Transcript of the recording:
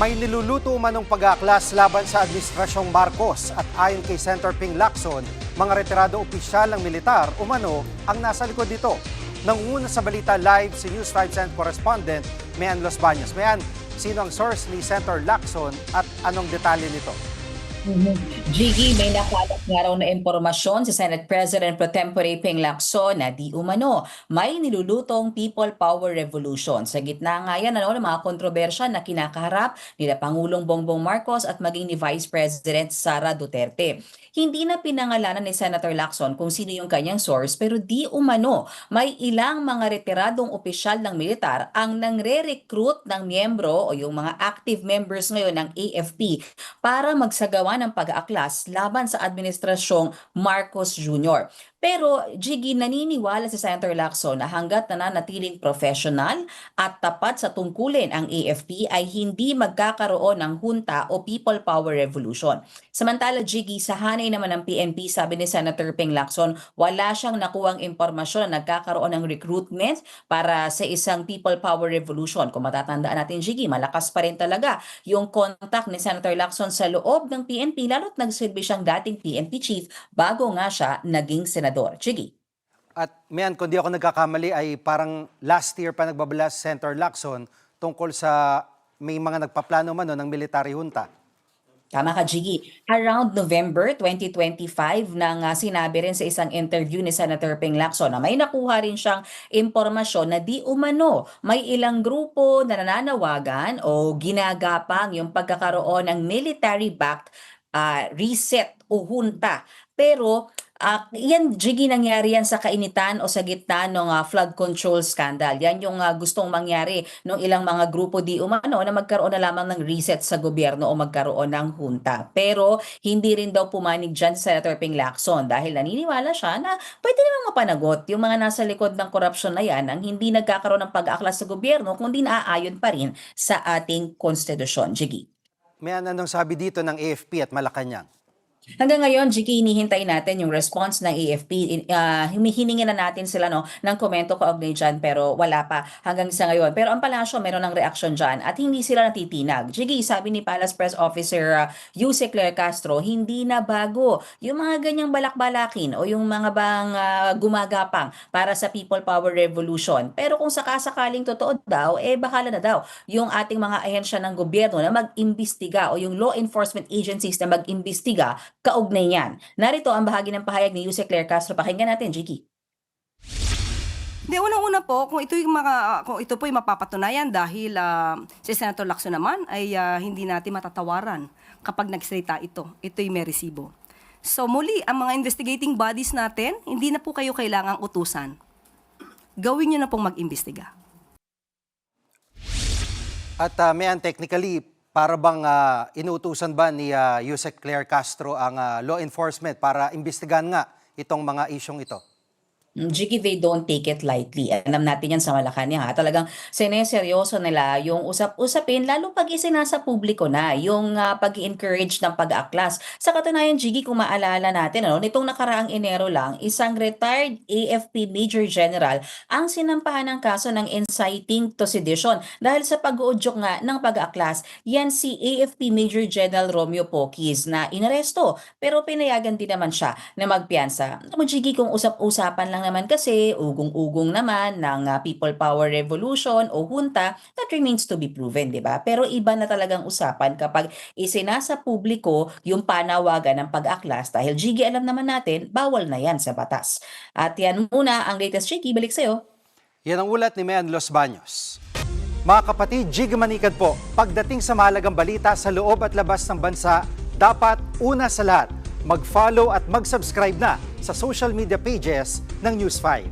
May niluluto umanong pag-aaklas laban sa Administrasyong Marcos at ayon kay Senator Ping Lacson, mga retirado opisyal ng militar umano ang nasa likod nito. Nangunguna sa balita live si News 5 Cent correspondent Mian Los Baños. Mian, sino ang source ni Senator Lacson at anong detalye nito? Jiggy, may nakalat nga raw na impormasyon si Senate President Pro Tempore Ping Lacson na di umano may nilulutong People Power Revolution. Sa gitna nga yan ng mga kontrobersya na kinakaharap nila Pangulong Bongbong Marcos at maging ni Vice President Sara Duterte. Hindi na pinangalanan ni Senator Lacson kung sino yung kanyang source pero di umano may ilang mga retiradong opisyal ng militar ang nangre-recruit ng miyembro o yung mga active members ngayon ng AFP para magsagawa ng pag-aaklas laban sa administrasyong Marcos Jr. Pero Jiggy, naniniwala si Senator Lacson na hanggat nananatiling professional at tapat sa tungkulin ang AFP ay hindi magkakaroon ng junta o people power revolution. Samantala Jiggy, sa hanay naman ng PNP, sabi ni Senator Ping Lacson, wala siyang nakuhang impormasyon na nagkakaroon ng recruitment para sa isang people power revolution. Kung matatandaan natin Jiggy, malakas pa rin talaga yung contact ni Senator Lacson sa loob ng PNP, lalo't nagsilbi siyang dating PNP chief bago nga siya naging senador. Jiggy. At Mian, kung di ako nagkakamali ay parang last year pa nagbabala si Senator Lacson tungkol sa may mga nagpaplano man ng military junta. Tama ka, Jiggy. Around November 2025 nang sinabi rin sa isang interview ni Senator Ping Lacson na may nakuha rin siyang impormasyon na di umano may ilang grupo na nananawagan o ginagapang yung pagkakaroon ng military-backed reset o junta. Pero yan, Jiggy, nangyari yan sa kainitan o sa gitna ng flood control scandal. Yan yung gustong mangyari ng ilang mga grupo di umano na magkaroon na lamang ng reset sa gobyerno o magkaroon ng junta. Pero hindi rin daw pumanig dyan si Senator Ping Lacson dahil naniniwala siya na pwede namang mapanagot yung mga nasa likod ng korupsyon na yan ang hindi nagkakaroon ng pag-aaklas sa gobyerno kundi naaayon pa rin sa ating konstitusyon. Jiggy. Mian, anong sabi dito ng AFP at Malacanang? Hanggang ngayon, Jiggy, hinihintay natin yung response ng AFP. Hiningi na natin sila ng komento kaugnay dyan pero wala pa hanggang sa ngayon. Pero ang palasyo meron ng reaksyon dyan at hindi sila natitinag. Jiggy, sabi ni Palace Press Officer Yuse Claire Castro, hindi na bago yung mga ganyang balak-balakin o yung mga bang gumagapang para sa People Power Revolution. Pero kung sakasakaling totoo daw, bahala na daw yung ating mga ahensya ng gobyerno na mag-imbestiga o yung law enforcement agencies na mag-imbestiga kaugnay niyan. Narito ang bahagi ng pahayag ni Yuse Claire Castro. Pakinggan natin, Jiggy. Hindi, unang-una po, kung ito po ay mapapatunayan dahil si Senator Lacson naman ay hindi natin matatawaran kapag nagsalita ito. Ito'y may resibo. So muli, ang mga investigating bodies natin, hindi na po kayo kailangang utusan. Gawin nyo na pong mag-imbestiga. At Mian, technically, para bang inuutusan ba ni Yusek Claire Castro ang law enforcement para imbestigahan nga itong mga isyong ito? Jiggy, they don't take it lightly. Alam natin yan sa Malacanang. Talagang sineseryoso nila yung usap-usapin, lalo pag isinasa publiko na, yung pag-encourage ng pag-aaklas. Sa katunayan, Jiggy, kung maalala natin, nitong nakaraang Enero lang, isang retired AFP Major General ang sinampahan ng kaso ng inciting to sedition dahil sa pag-uudyok nga ng pag-aaklas. Yan si AFP Major General Romeo Poquis na inaresto, pero pinayagan din naman siya na magpiyansa. Jiggy, kung usap-usapan lang naman kasi, ugong-ugong naman ng People Power Revolution o junta, that remains to be proven, di ba? Pero iba na talagang usapan kapag isinasa publiko yung panawagan ng pag-aklas dahil Jiggy, alam naman natin, bawal na yan sa batas. At yan muna ang latest, Jiggy. Balik sa'yo. Yan ang ulat ni Mian Los Baños. Mga kapatid, Jiggy Manikad po, pagdating sa mahalagang balita sa loob at labas ng bansa, dapat una sa lahat, mag-follow at mag-subscribe na sa social media pages ng News 5.